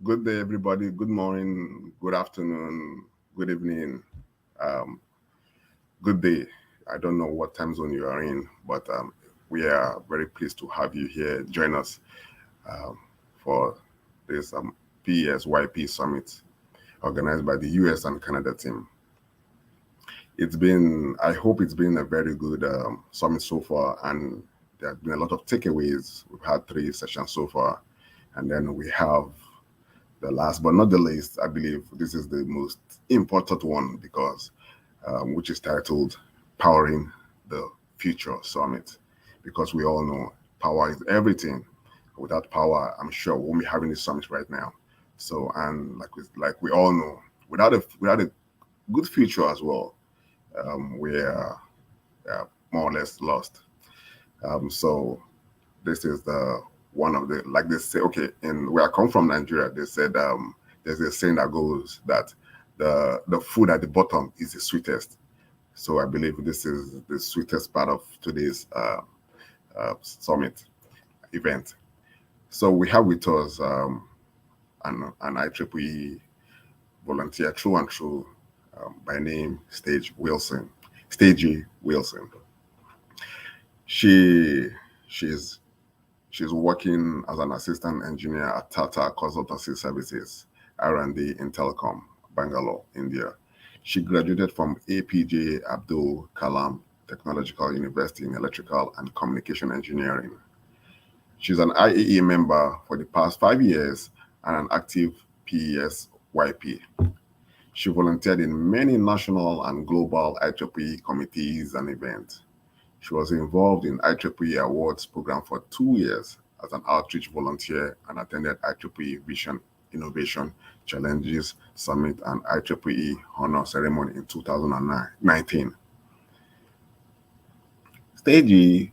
Good day, everybody. Good morning, good afternoon, good evening, um, good day. I don't know what time zone you are in, but we are very pleased to have you here. Join us um, for this PES Summit organized by the US and Canada team. I hope it's been a very good summit so far, and there have been a lot of takeaways. We've had 3 sessions so far, and then we have the last but not the least. I believe this is the most important one because which is titled Powering the Future Summit. Because we all know power is everything. Without power, I'm sure we won't be having this summit right now. So, and like we all know, without a good future as well, we're more or less lost. So this is the one of the, like they say, okay, in where I come from, Nigeria, they said there's a saying that goes that the food at the bottom is the sweetest. So I believe this is the sweetest part of today's summit event. So we have with us an IEEE volunteer, true and true, by name Staji Wilson. She she's She's working as an assistant engineer at Tata Consultancy Services, R&D in Telecom, Bangalore, India. She graduated from APJ Abdul Kalam Technological University in Electrical and Communication Engineering. She's an IEEE member for the past 5 years and an active PES YP. She volunteered in many national and global IEEE committees and events. She was involved in IEEE Awards program for 2 years as an outreach volunteer and attended IEEE Vision Innovation Challenges Summit and IEEE Honor Ceremony in 2019. Staji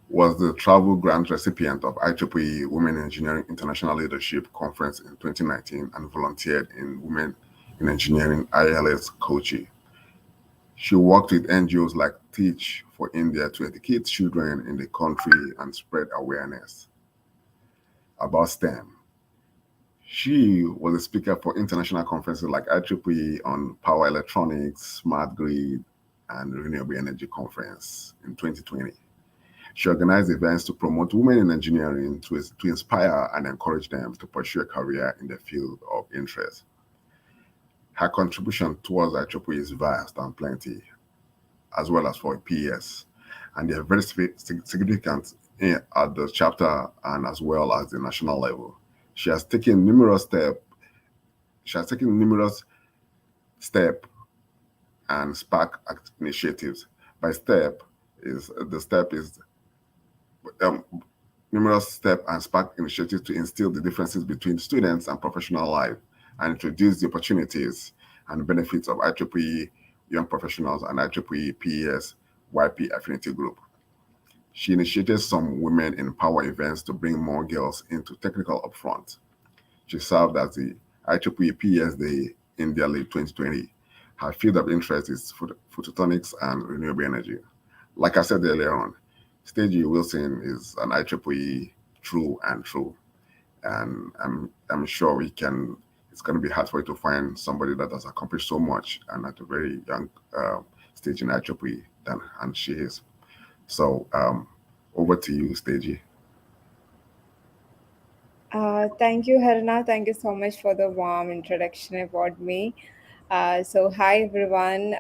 was the travel grant recipient of IEEE Women Engineering International Leadership Conference in 2019 and volunteered in Women in Engineering ILS Kochi. She worked with NGOs like Teach for India to educate children in the country and spread awareness about STEM. She was a speaker for international conferences like IEEE on Power Electronics, Smart Grid, and Renewable Energy Conference in 2020. She organized events to promote women in engineering to inspire and encourage them to pursue a career in the field of interest. Her contribution towards IEEE is vast and plenty, as well as for PES, and they are very significant at the chapter and as well as the national level. She has taken numerous steps. She has taken numerous step and spark initiatives. By step is um, numerous step and spark initiatives to instill the differences between students and professional life and introduce the opportunities and benefits of IEEE Young Professionals and IEEE PES YP Affinity Group. She initiated some women in power events to bring more girls into technical upfront. She served as the IEEE PES Day India League 2020. Her field of interest is photonics and renewable energy. Like I said earlier on, Staji Wilson is an IEEE true and true, and I'm sure we can. It's going to be hard for you to find somebody that has accomplished so much and at a very young stage in IEEE than and she is. So over to you, Staji. Thank you, Harna. Thank you so much for the warm introduction about me. Hi everyone.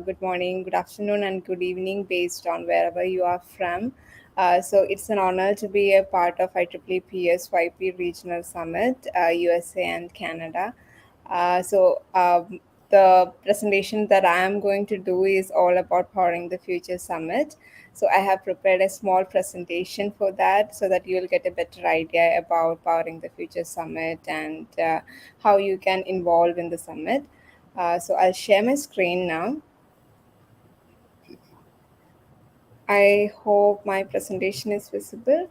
Good morning, good afternoon, and good evening, based on wherever you are from. It's an honor to be a part of IEEE PSYP Regional Summit, USA and Canada. Uh, so, um, the presentation that I am going to do is all about Powering the Future Summit. So, I have prepared a small presentation for that so that you will get a better idea about Powering the Future Summit and how you can involve in the summit. I'll share my screen now. I hope my presentation is visible.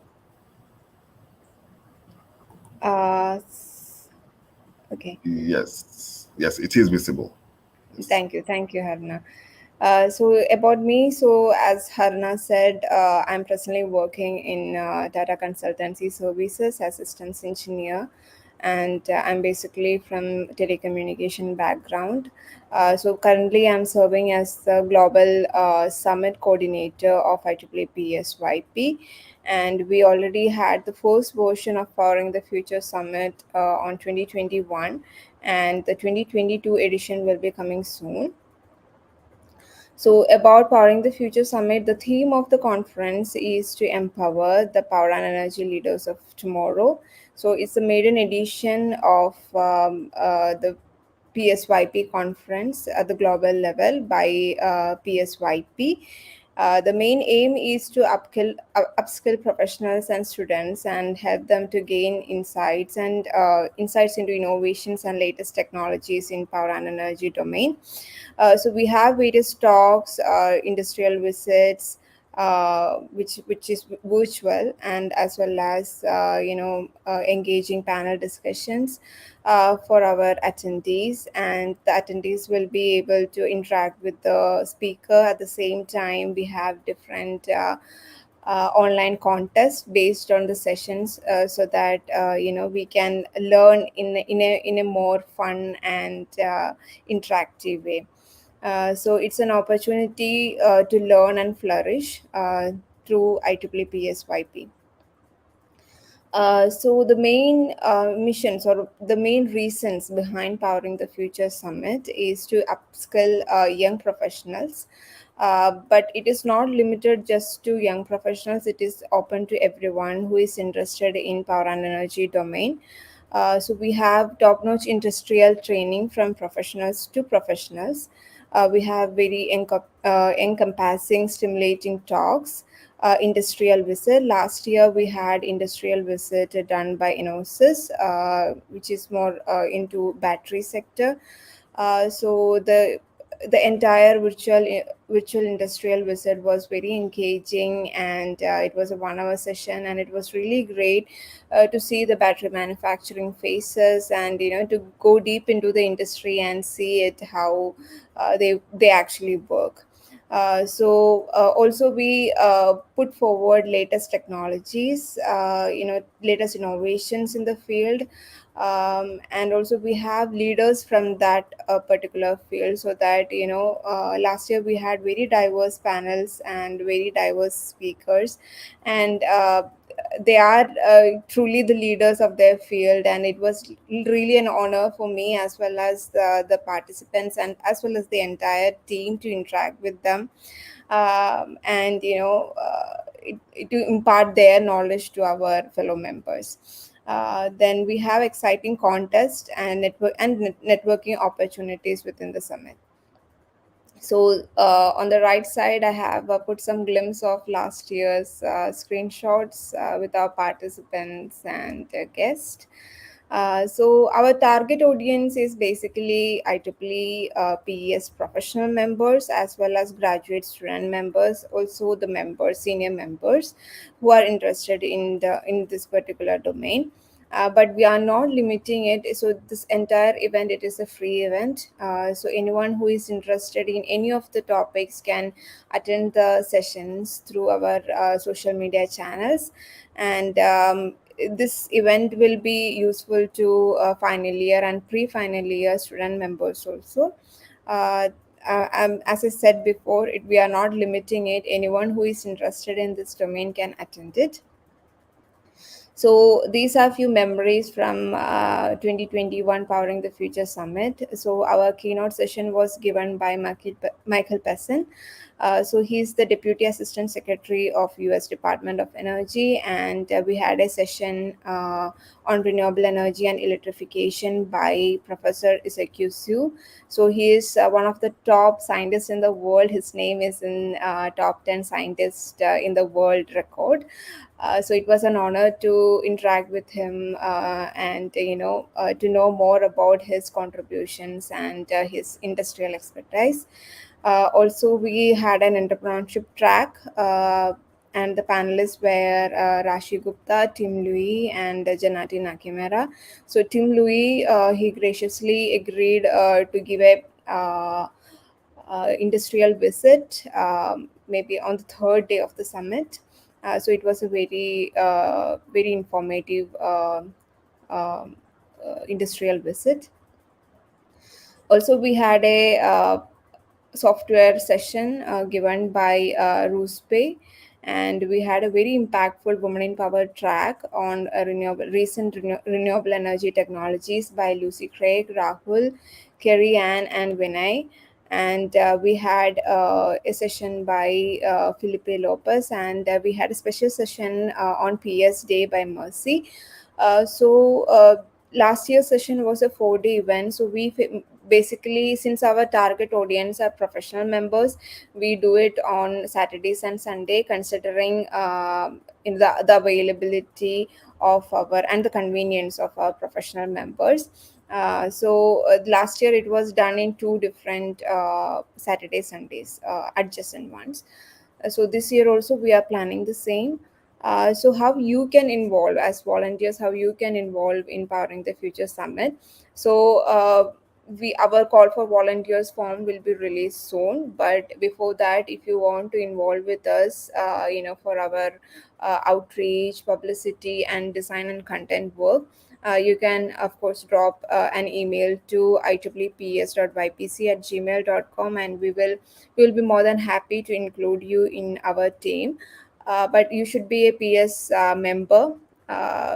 Uh, s- okay. Yes, yes, it is visible. Yes. Thank you, Harna. So about me, so as Harna said, I'm presently working in data consultancy services, assistance engineer, and I'm basically from telecommunication background. So currently, I'm serving as the global summit coordinator of IEEE PSYP, and we already had the first version of Powering the Future Summit on 2021, and the 2022 edition will be coming soon. So, about Powering the Future Summit, the theme of the conference is to empower the power and energy leaders of tomorrow. So, it's a maiden edition of the PSYP conference at the global level by PSYP. The main aim is to upskill professionals and students and help them to gain insights and insights into innovations and latest technologies in power and energy domain. So we have various talks, industrial visits, which is virtual, and as well as engaging panel discussions for our attendees, and the attendees will be able to interact with the speaker. At the same time, we have different online contests based on the sessions, so that we can learn in a more fun and interactive way. So it's an opportunity to learn and flourish through IEEE PSYP. So the main missions or the main reasons behind Powering the Future Summit is to upskill young professionals. But it is not limited just to young professionals. It is open to everyone who is interested in power and energy domain. So we have top-notch industrial training from professionals to professionals. We have very encompassing, stimulating talks. Industrial visit. Last year we had industrial visit done by Inosis, which is more into battery sector. So the entire virtual industrial visit was very engaging, and it was a 1 hour session, and it was really great to see the battery manufacturing phases, and to go deep into the industry and see it how they actually work. Also we put forward latest technologies, latest innovations in the field, and also we have leaders from that particular field, so that last year we had very diverse panels and very diverse speakers, and they are truly the leaders of their field, and it was really an honor for me as well as the participants and as well as the entire team to interact with them, and to impart their knowledge to our fellow members. Then we have exciting contests and networking opportunities within the summit. So on the right side, I have put some glimpse of last year's screenshots with our participants and guests. So our target audience is basically IEEE PES professional members as well as graduate student members, also the members, senior members who are interested in this particular domain. But we are not limiting it. So this entire event, it is a free event. So anyone who is interested in any of the topics can attend the sessions through our social media channels, and this event will be useful to final year and pre-final year student members also. Uh, as I said before, we are not limiting it. Anyone who is interested in this domain can attend it. So these are few memories from 2021 Powering the Future Summit. So our keynote session was given by Michael Pessin. So he's the Deputy Assistant Secretary of U.S. Department of Energy, and we had a session on renewable energy and electrification by Professor Iseku Su. So he is one of the top scientists in the world. His name is in top 10 scientists in the world record. So it was an honor to interact with him, and to know more about his contributions and his industrial expertise. Also, we had an entrepreneurship track, and the panelists were Rashi Gupta, Tim Louis, and Janati Nakimera. So Tim Louis, he graciously agreed to give a industrial visit, maybe on the third day of the summit. So it was a very informative um, industrial visit. Also, we had a software session given by Ruspe, and we had a very impactful Women in Power track on renewable energy technologies by Lucy Craig, Rahul, Kerry Ann, and Vinay. And we had a session by Felipe Lopez, and we had a special session on PS Day by Mercy. Last year's session was a 4-day event. So basically, since our target audience are professional members, we do it on Saturdays and Sunday, considering in the availability of our and the convenience of our professional members. Last year it was done in two different Saturday Sundays, adjacent ones. So this year also we are planning the same. So how you can involve as volunteers, how you can involve in Powering the Future Summit. So we our call for volunteers form will be released soon, but before that, if you want to involve with us, for our outreach, publicity, and design and content work, you can of course drop an email to ieeps.ypc@gmail.com, and we will be more than happy to include you in our team. But you should be a PS member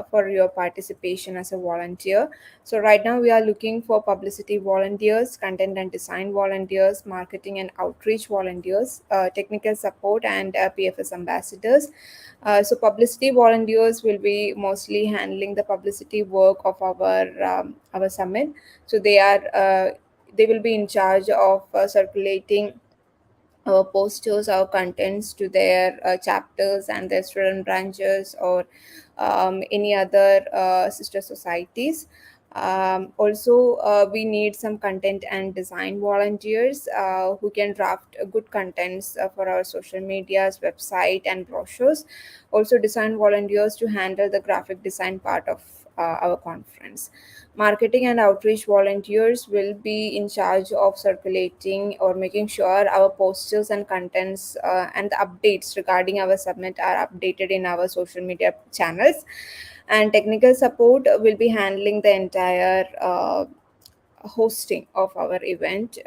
for your participation as a volunteer. So right now we are looking for publicity volunteers, content and design volunteers, marketing and outreach volunteers, technical support, and PFS ambassadors. So publicity volunteers will be mostly handling the publicity work of our summit. So they will be in charge of circulating our posters, our contents to their chapters and their student branches, or any other sister societies. Also, we need some content and design volunteers who can draft good contents for our social medias, website, and brochures. Also, design volunteers to handle the graphic design part of our conference. Marketing and outreach volunteers will be in charge of circulating or making sure our posters and contents and the updates regarding our summit are updated in our social media channels. And technical support will be handling the entire hosting of our event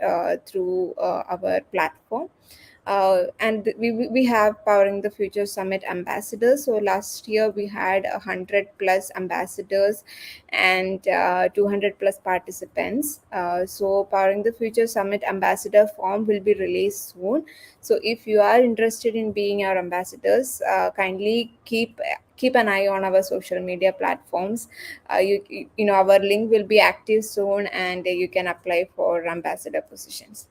through our platform. And we have Powering the Future Summit ambassadors. So last year we had 100 plus ambassadors and 200 plus participants. So Powering the Future Summit ambassador form will be released soon. So if you are interested in being our ambassadors, kindly keep an eye on our social media platforms. You know, our link will be active soon, and you can apply for ambassador positions.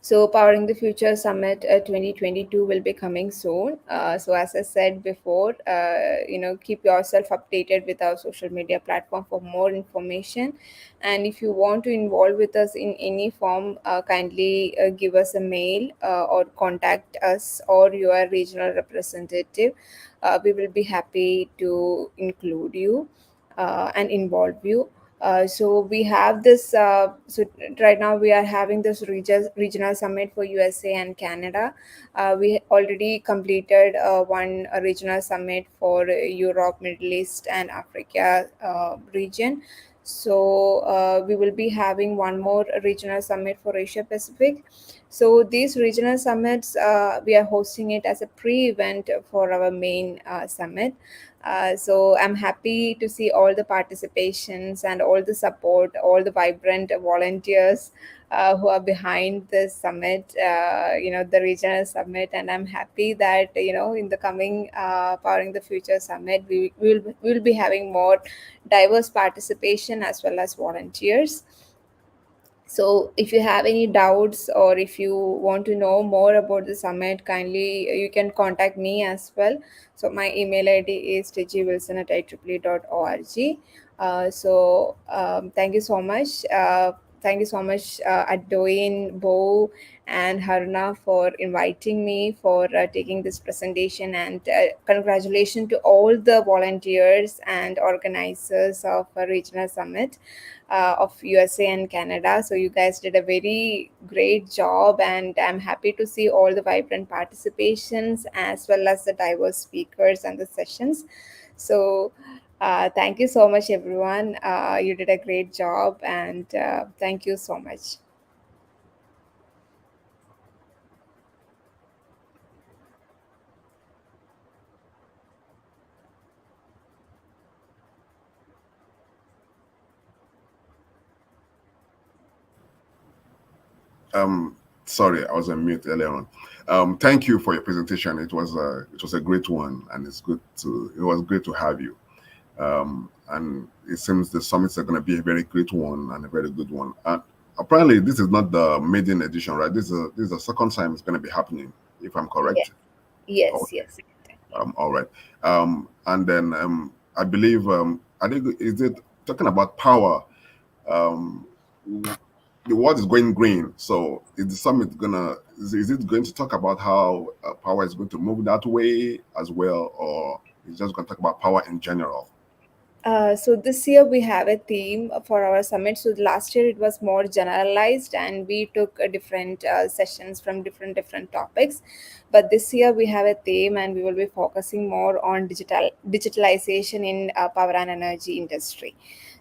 So, Powering the Future Summit 2022 will be coming soon. So, as I said before, keep yourself updated with our social media platform for more information. And if you want to involve with us in any form, kindly give us a mail or contact us or your regional representative. We will be happy to include you and involve you. So we have this. So right now we are having this regional summit for USA and Canada. We already completed one regional summit for Europe, Middle East, and Africa region. So we will be having one more regional summit for Asia Pacific. So these regional summits, we are hosting it as a pre-event for our main summit. So I'm happy to see all the participations and all the support, all the vibrant volunteers who are behind this summit, the regional summit. And I'm happy that, in the coming Powering the Future Summit, we will be having more diverse participation as well as volunteers. So, if you have any doubts or if you want to know more about the summit, kindly you can contact me as well. So, my email ID is stajiwilson at ieee.org. Thank you so much thank you so much, Adoin, Bo, and Haruna for inviting me for taking this presentation. And congratulations to all the volunteers and organizers of a regional summit of USA and Canada. So you guys did a very great job, and I'm happy to see all the vibrant participations as well as the diverse speakers and the sessions. So thank you so much, everyone. You did a great job, and thank you so much. Um, Sorry, I was on mute earlier on. Thank you for your presentation. It was a great one, and it was great to have you. And it seems the summits are going to be a very great one and a very good one. And apparently, this is not the maiden edition, right? This is the second time it's going to be happening, if I'm Yes, correct. yes, Okay. yes. All right. And then I believe I think is it talking about power. Um, the world is going green. So is the summit is it going to talk about how power is going to move that way as well, or is just going to talk about power in general? So this year we have a theme for our summit. So last year it was more generalized, and we took different sessions from different topics. But this year we have a theme, and we will be focusing more on digitalization in power and energy industry.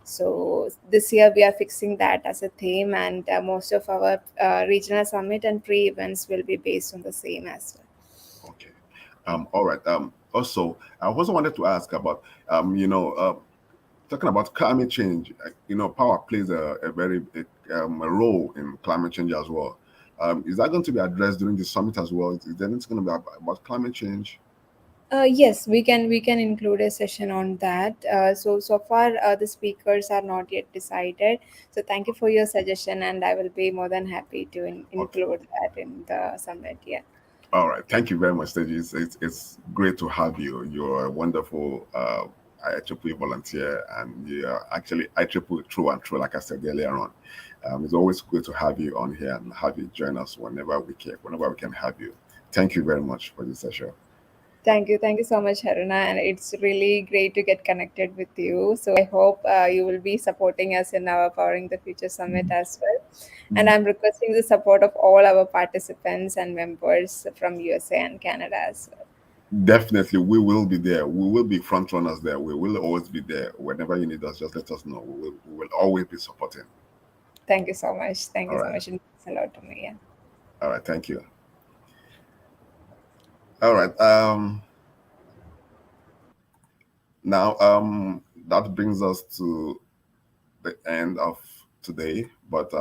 So this year we are fixing that as a theme, and most of our regional summit and pre-events will be based on the same as well. Okay. All right. Also, I also wanted to ask about talking about climate change. Power plays a very big a role in climate change as well. Is that going to be addressed during the summit as well? Is there anything going to be about climate change? Yes, we can include a session on that. So far the speakers are not yet decided. So thank you for your suggestion, and I will be more than happy to Okay. include that in the summit. Yeah, All right. Thank you very much, Staji. It's great to have you. You're a wonderful IEEE volunteer, and you're actually IEEE true and true, like I said earlier on. It's always good to have you on here and have you join us whenever we can have you. Thank you very much for this session. thank you so much, Haruna, and it's really great to get connected with you. So I hope you will be supporting us in our Powering the Future Summit as well. And I'm requesting the support of all our participants and members from USA and Canada as well. Definitely, we will be there. We will be front runners there. We will always be there. Whenever you need us, just let us know. We will always be supporting. Thank you so much. Thank All you so right. much. It means a lot to me. Yeah. All right. Thank you. All right. Now, that brings us to the end of today. But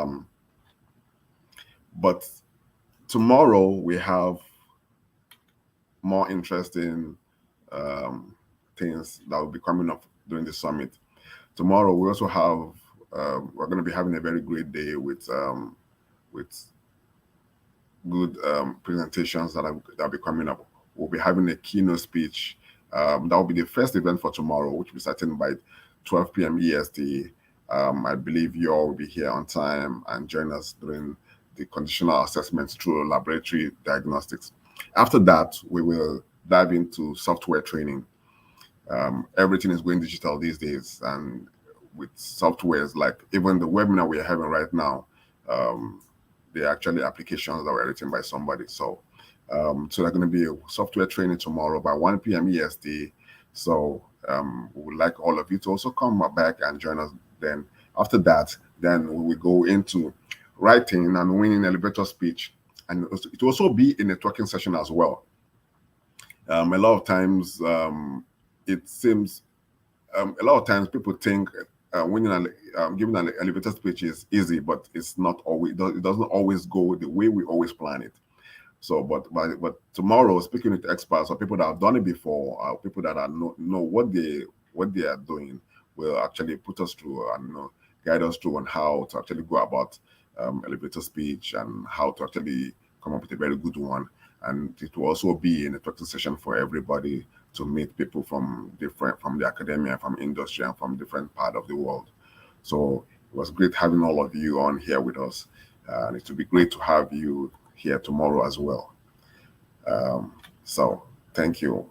tomorrow we have more interesting um, things that will be coming up during the summit. Tomorrow we also have we're going to be having a very great day with good presentations that'll be coming up. We'll be having a keynote speech. That will be the first event for tomorrow, which will be starting by 12 p.m. EST. I believe you all will be here on time and join us during the conditional assessments through laboratory diagnostics. After that, we will dive into software training. Everything is going digital these days, and with softwares like even the webinar we are having right now, um, they're actually applications that were written by somebody. So there's going to be a software training tomorrow by 1 p.m. EST. So we would like all of you to also come back and join us. Then after that, then we will go into writing and winning elevator speech, and it will also be a networking session as well. A lot of times, it seems a lot of times people think winning giving an elevator speech is easy, but it's not always. It doesn't always go the way we always plan it. So, but tomorrow, speaking with experts or people that have done it before, people that are know what they are doing, will actually put us through and guide us through on how to actually go about elevator speech and how to actually come up with a very good one. And it will also be an networking session for everybody to meet people from the academia, from industry, and from different part of the world. So It was great having all of you on here with us. And it will be great to have you here tomorrow as well. So, thank you.